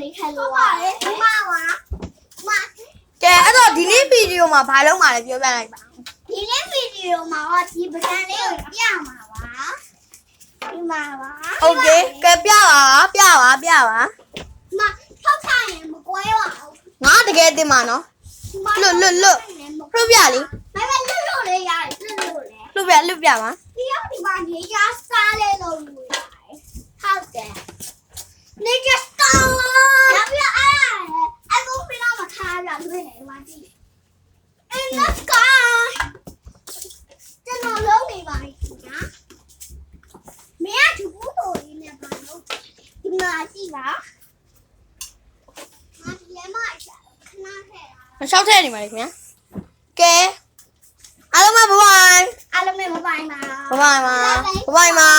လေးခက်လို့ပါလေမမကဲအဲ့တော့ဒီနေ့ဗီဒီယိုမှာဘာလုပ်မှာလဲပြောပြလိုက်ပါဒီနေ့ဗီဒီယိုမှာတော့ဒီပကံလေးကိုပြမှာပါဒီမှာပါโอเคကဲပြပါမထောက်ထားရင်မကွဲပါဘူးငါတကယ်တင်မှာနော်လွတ်ပြလေမမလွတ်လေးရတယ်လွတ်လေလွတ်ပြပါဒီရောက်ဒီမှာနေကြစားလေလို့လို့ရတယ်ဟုတ်တယ်နေကြစားနောက်ပြီးအဲ့ကုန်းပြတော့မထားရဘူးလေဒီမှာကြည့် In the sky ကျွန်တော်လုံးနေပါပြီနော်မင်းကသူ့ကိုရင်းနေပါလို့ဒီမှာကြည့်ပါငါဒီလက်မခဏခဲ့တာမလျှောက်ထည့်နေပါလေခင်ဗျာကဲအားလုံးဘိုင်အားလုံးပဲဘိုင်ပါဘိုင်ပါ